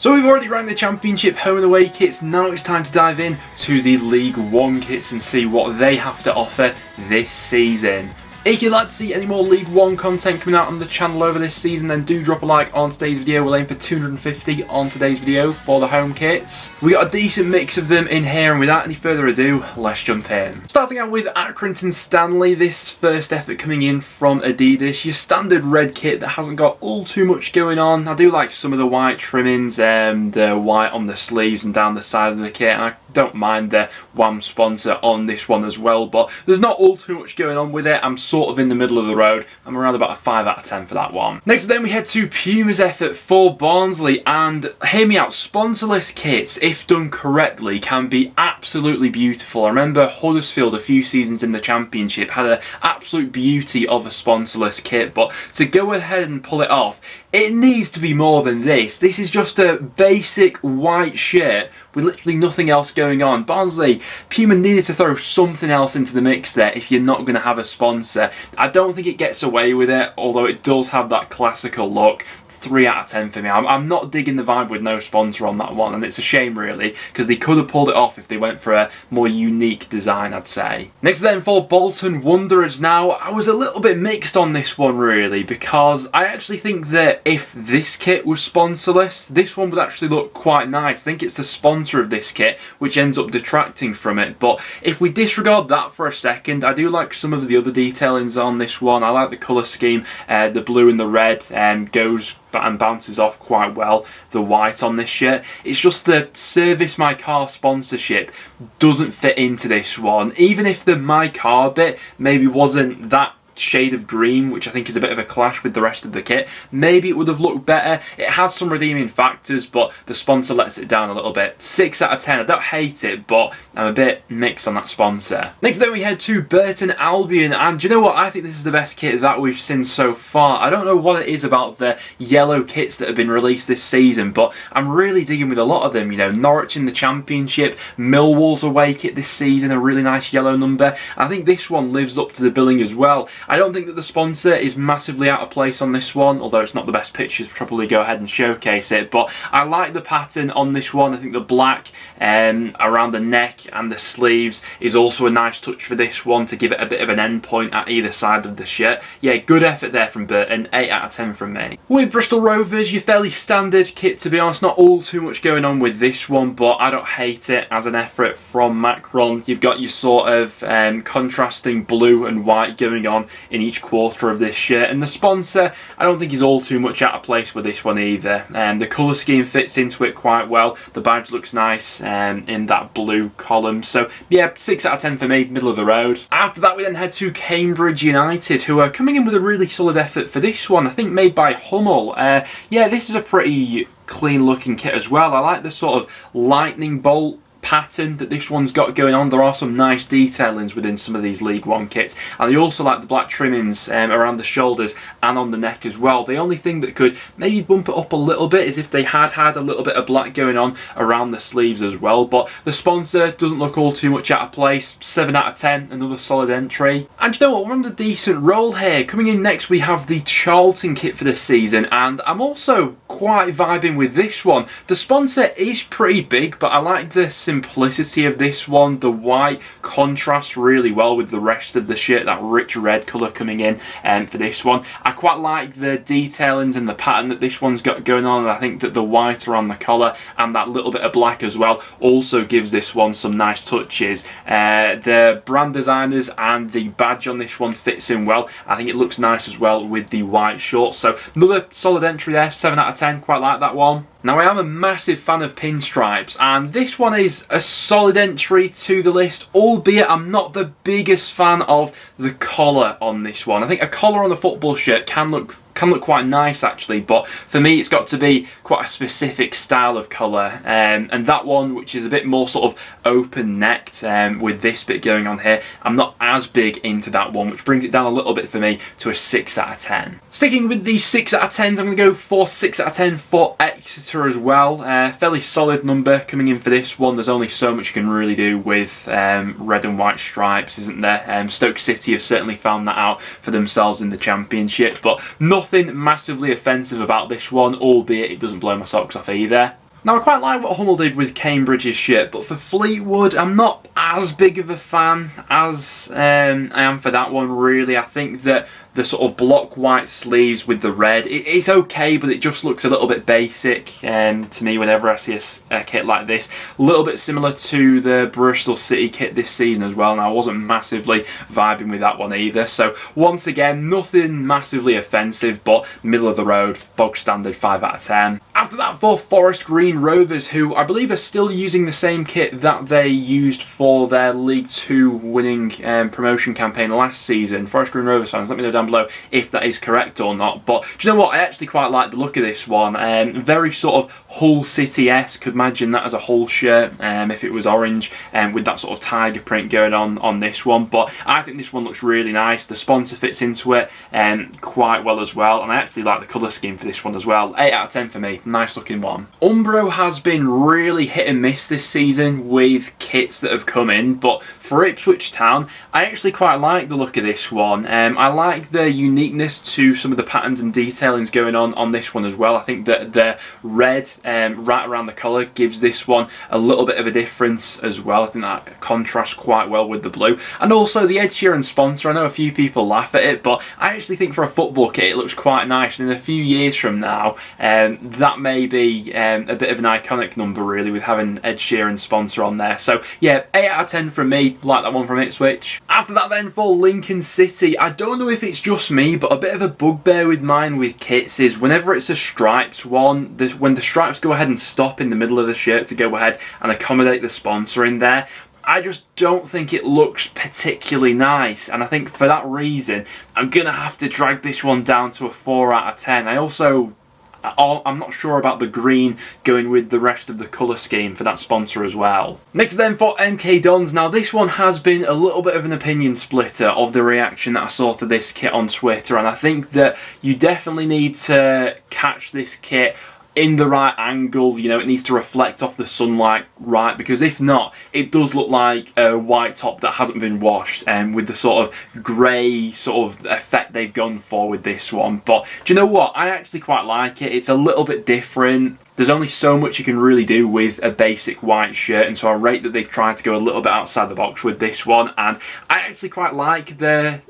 So we've already ranked the Championship home and away kits, now it's time to dive in to the League One kits and see what they have to offer this season. If you'd like to see any more League One content coming out on the channel over this season, then do drop a like on today's video. We'll aim for 250 on today's video for the home kits. We got a decent mix of them in here, and without any further ado, let's jump in. Starting out with Accrington Stanley, this first effort coming in from Adidas. Your standard red kit that hasn't got all too much going on. I do like some of the white trimmings, the white on the sleeves and down the side of the kit, and I don't mind the WAM sponsor on this one as well, but there's not all too much going on with it. I'm sort of in the middle of the road. I'm around about a 5 out of 10 for that one. Next then we head to Puma's effort for Barnsley, and hear me out, sponsorless kits, if done correctly, can be absolutely beautiful. I remember Huddersfield a few seasons in the Championship had an absolute beauty of a sponsorless kit, but to go ahead and pull it off, it needs to be more than this. This is just a basic white shirt with literally nothing else going on. Barnsley, Puma needed to throw something else into the mix there if you're not going to have a sponsor. I don't think it gets away with it, although it does have that classical look. 3 out of 10 for me. I'm not digging the vibe with no sponsor on that one, and it's a shame really, because they could have pulled it off if they went for a more unique design, I'd say. Next then for Bolton Wanderers. Now, I was a little bit mixed on this one really, because I actually think that if this kit was sponsorless, this one would actually look quite nice. I think it's the sponsor of this kit which ends up detracting from it, but if we disregard that for a second, I do like some of the other detailings on this one. I like the colour scheme, the blue and the red goes and bounces off quite well, the white on this shirt. It's just the Service My Car sponsorship doesn't fit into this one. Even if the My Car bit maybe wasn't that shade of green, which I think is a bit of a clash with the rest of the kit, maybe it would have looked better. It has some redeeming factors, but the sponsor lets it down a little bit. 6 out of 10. I don't hate it, but I'm a bit mixed on that sponsor. Next then we head to Burton Albion, and do you know what? I think this is the best kit that we've seen so far. I don't know what it is about the yellow kits that have been released this season, but I'm really digging with a lot of them. You know, Norwich in the Championship, Millwall's away kit this season, a really nice yellow number. I think this one lives up to the billing as well. I don't think that the sponsor is massively out of place on this one, although it's not the best pictures, probably go ahead and showcase it, but I like the pattern on this one. I think the black around the neck and the sleeves is also a nice touch for this one to give it a bit of an end point at either side of the shirt. Yeah, good effort there from Burton, 8 out of 10 from me. With Bristol Rovers, your fairly standard kit, to be honest, not all too much going on with this one, but I don't hate it as an effort from Macron. You've got your sort of contrasting blue and white going on in each quarter of this shirt, and the sponsor I don't think is all too much out of place with this one either. The colour scheme fits into it quite well. The badge looks nice in that blue column, so yeah, 6 out of 10 for me, middle of the road. After that we then head to Cambridge United, who are coming in with a really solid effort for this one, I think made by Hummel. Yeah, this is a pretty clean looking kit as well. I like the sort of lightning bolt pattern that this one's got going on. There are some nice detailings within some of these League One kits, and they also like the black trimmings around the shoulders and on the neck as well. The only thing that could maybe bump it up a little bit is if they had a little bit of black going on around the sleeves as well, but the sponsor doesn't look all too much out of place. 7 out of 10, another solid entry. And you know what, we're on a decent roll here. Coming in next we have the Charlton kit for this season, and I'm also quite vibing with this one. The sponsor is pretty big, but I like the simplicity of this one. The white contrasts really well with the rest of the shirt, that rich red colour coming in for this one. I quite like the detailings and the pattern that this one's got going on, and I think that the white around the collar and that little bit of black as well also gives this one some nice touches. The brand designers and the badge on this one fits in well. I think it looks nice as well with the white shorts, so another solid entry there, 7 out of 10, quite like that one. Now, I am a massive fan of pinstripes, and this one is a solid entry to the list, albeit I'm not the biggest fan of the collar on this one. I think a collar on a football shirt can look quite nice actually, but for me it's got to be quite a specific style of colour, and that one, which is a bit more sort of open necked with this bit going on here, I'm not as big into that one, which brings it down a little bit for me to a 6 out of 10. Sticking with the 6 out of 10s, I'm going to go for 6 out of 10 for Exeter as well. Fairly solid number coming in for this one. There's only so much you can really do with red and white stripes, isn't there? Stoke City have certainly found that out for themselves in the Championship, but nothing massively offensive about this one, albeit it doesn't blow my socks off either. Now I quite like what Hummel did with Cambridge's shirt, but for Fleetwood I'm not as big of a fan as I am for that one really. I think that the sort of block white sleeves with the red, it's okay, but it just looks a little bit basic to me whenever I see a kit like this. A little bit similar to the Bristol City kit this season as well, and I wasn't massively vibing with that one either. So once again, nothing massively offensive, but middle of the road, bog standard 5 out of 10. After that, for Forest Green Rovers, who I believe are still using the same kit that they used for their League 2 winning promotion campaign last season. Forest Green Rovers fans, let me know down below if that is correct or not. But do you know what? I actually quite like the look of this one. Very sort of Hull City-esque. Could imagine that as a Hull shirt if it was orange, with that sort of tiger print going on this one. But I think this one looks really nice. The sponsor fits into it quite well as well, and I actually like the colour scheme for this one as well. 8 out of 10 for me. Nice looking one. Umbro has been really hit and miss this season with kits that have come in, but for Ipswich Town, I actually quite like the look of this one. I like the uniqueness to some of the patterns and detailings going on this one as well. I think that the red right around the collar gives this one a little bit of a difference as well. I think that contrasts quite well with the blue. And also the Ed Sheeran sponsor, I know a few people laugh at it, but I actually think for a football kit it looks quite nice. And in a few years from now, that may be a bit of an iconic number really, with having Ed Sheeran sponsor on there. So yeah, 8 out of 10 from me. Like that one from Ipswich. After that then, for Lincoln City, I don't know if it's just me, but a bit of a bugbear with mine with kits is whenever it's a stripes one, when the stripes go ahead and stop in the middle of the shirt to go ahead and accommodate the sponsor in there, I just don't think it looks particularly nice, and I think for that reason I'm gonna have to drag this one down to a 4 out of 10. I'm not sure about the green going with the rest of the colour scheme for that sponsor as well. Next then, for MK Dons. Now this one has been a little bit of an opinion splitter of the reaction that I saw to this kit on Twitter, and I think that you definitely need to catch this kit in the right angle. You know, it needs to reflect off the sunlight right, because if not, it does look like a white top that hasn't been washed, and with the sort of grey sort of effect they've gone for with this one. But do you know what? I actually quite like it. It's a little bit different. There's only so much you can really do with a basic white shirt, and so I rate that they've tried to go a little bit outside the box with this one, and I actually quite like the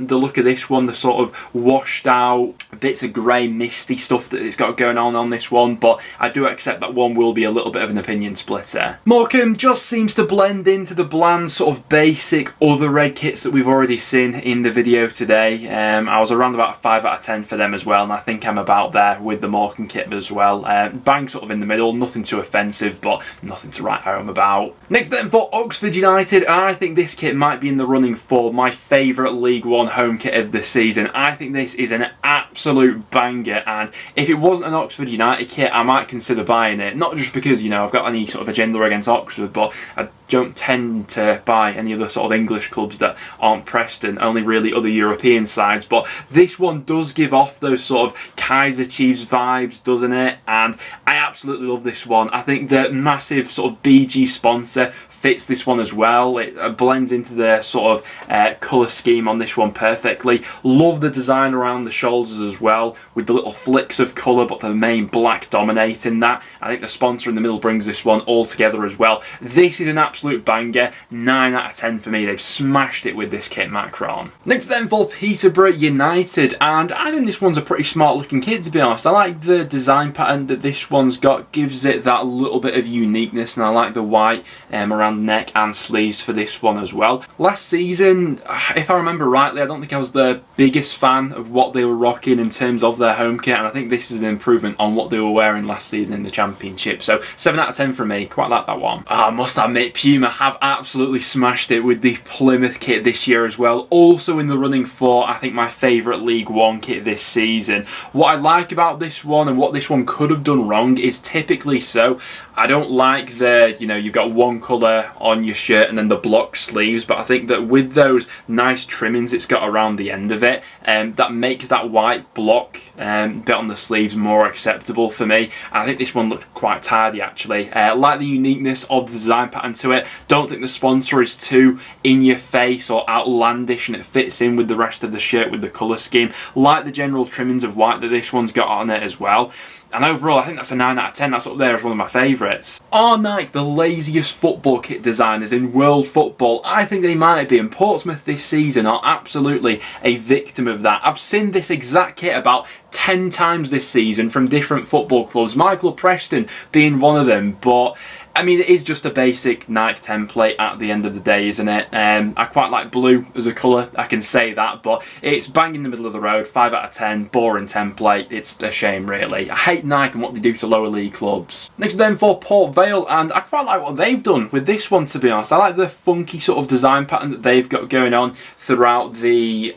look of this one, the sort of washed out bits of grey misty stuff that it's got going on this one, but I do accept that one will be a little bit of an opinion splitter. Morecambe just seems to blend into the bland sort of basic other red kits that we've already seen in the video today. I was around about a 5 out of 10 for them as well, and I think I'm about there with the Morecambe kit as well. Bang sort of in the middle, nothing too offensive, but nothing to write home about. Next then, for Oxford United, I think this kit might be in the running for my favourite League 1 home kit of the season. I think this is an absolute banger, and if it wasn't an Oxford United kit, I might consider buying it. Not just because, you know, I've got any sort of agenda against Oxford, but I don't tend to buy any other sort of English clubs that aren't Preston, only really other European sides. But this one does give off those sort of Kaiser Chiefs vibes, doesn't it? And I absolutely love this one. I think the massive sort of BG sponsor fits this one as well. It blends into the sort of colour scheme on this one perfectly. Love the design around the shoulders as well, with the little flicks of colour, but the main black dominating that. I think the sponsor in the middle brings this one all together as well. This is an absolute banger. 9 out of 10 for me. They've smashed it with this kit, Macron. Next then, for Peterborough United, and I think this one's a pretty smart looking kit, to be honest. I like the design pattern that this one's got, gives it that little bit of uniqueness, and I like the white around the neck and sleeves for this one as well. Last season, if I remember rightly, I don't think I was the biggest fan of what they were rocking in terms of their home kit, and I think this is an improvement on what they were wearing last season in the Championship. So 7 out of 10 from me. Quite like that one. I must admit, Puma have absolutely smashed it with the Plymouth kit this year as well. Also in the running for, I think, my favourite League 1 kit this season. What I like about this one, and what this one could have done wrong, is typically so, I don't like the, you know, you've got one colour on your shirt and then the block sleeves, but I think that with those nice trimmings it's got around the end of it, that makes that white block bit on the sleeves more acceptable for me. And I think this one looked quite tidy actually. Like the uniqueness of the design pattern to it. Don't think the sponsor is too in your face or outlandish, and it fits in with the rest of the shirt with the colour scheme. Like the general trimmings of white that this one's got on it as well. And overall, I think that's a 9 out of 10. That's up there as one of my favourites. Are Nike the laziest football kit designers in world football? I think they might be, and Portsmouth this season are absolutely a victim of that. I've seen this exact kit about 10 times this season from different football clubs, Michael Preston being one of them, but I mean, it is just a basic Nike template at the end of the day, isn't it? I quite like blue as a colour, I can say that, but it's bang in the middle of the road, 5 out of 10, boring template. It's a shame, really. I hate Nike and what they do to lower league clubs. Next then for Port Vale, and I quite like what they've done with this one, to be honest. I like the funky sort of design pattern that they've got going on throughout the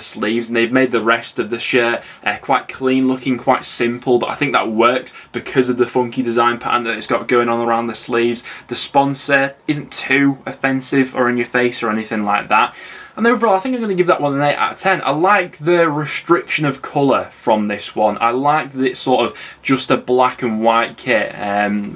sleeves, and they've made the rest of the shirt quite clean looking, quite simple, but I think that works because of the funky design pattern that it's got going on around the sleeves. The sponsor isn't too offensive or in your face or anything like that. And overall, I think I'm going to give that one an 8 out of 10. I like the restriction of colour from this one. I like that it's sort of just a black and white kit.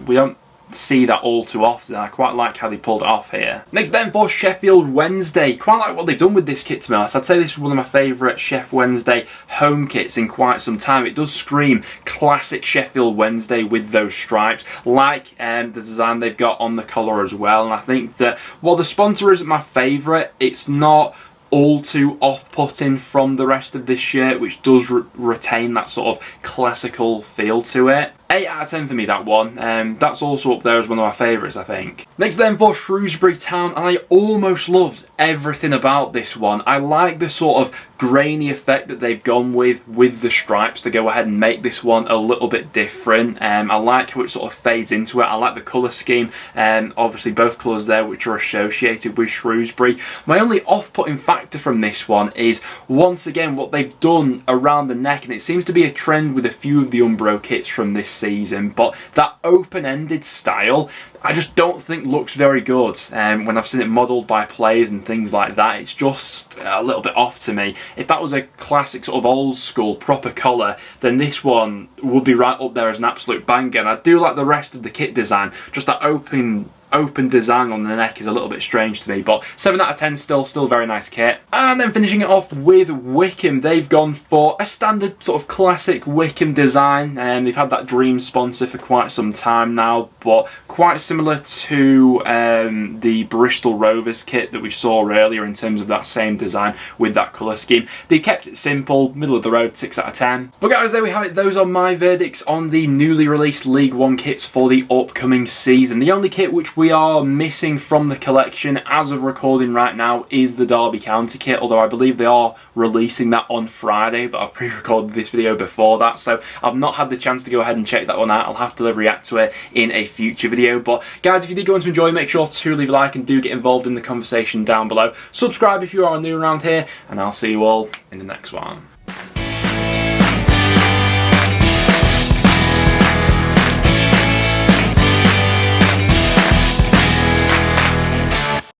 We don't see that all too often. I quite like how they pulled it off here. Next then for Sheffield Wednesday. Quite like what they've done with this kit, to be honest. I'd say this is one of my favourite Sheffield Wednesday home kits in quite some time. It does scream classic Sheffield Wednesday with those stripes, like the design they've got on the collar as well. And I think that while the sponsor isn't my favourite, it's not all too off-putting from the rest of this shirt, which does retain that sort of classical feel to it. 8 out of 10 for me, that one. That's also up there as one of my favourites, I think. Next then for Shrewsbury Town, and I almost loved everything about this one. I like the sort of grainy effect that they've gone with the stripes to go ahead and make this one a little bit different. I like how it sort of fades into it. I like the colour scheme. Obviously both colours there which are associated with Shrewsbury. My only off-putting factor from this one is, once again, what they've done around the neck, and it seems to be a trend with a few of the Umbro kits from this season, but that open-ended style I just don't think looks very good. When I've seen it modelled by players and things like that, it's just a little bit off to me. If that was a classic sort of old school proper collar, then this one would be right up there as an absolute banger. And I do like the rest of the kit design, just that open design on the neck is a little bit strange to me, but 7 out of 10 still a very nice kit. And then finishing it off with Wickham, they've gone for a standard sort of classic Wickham design, and they've had that dream sponsor for quite some time now, but quite similar to the Bristol Rovers kit that we saw earlier in terms of that same design with that colour scheme. They kept it simple, middle of the road, 6 out of 10. But guys, there we have it. Those are my verdicts on the newly released League One kits for the upcoming season. The only kit which we are missing from the collection as of recording right now is the Derby County kit, although I believe they are releasing that on Friday, but I've pre-recorded this video before that, so I've not had the chance to go ahead and check that one out. I'll have to react to it in a future video. But guys, if you did go on to enjoy, make sure to leave a like and do get involved in the conversation down below. Subscribe if you are new around here, and I'll see you all in the next one.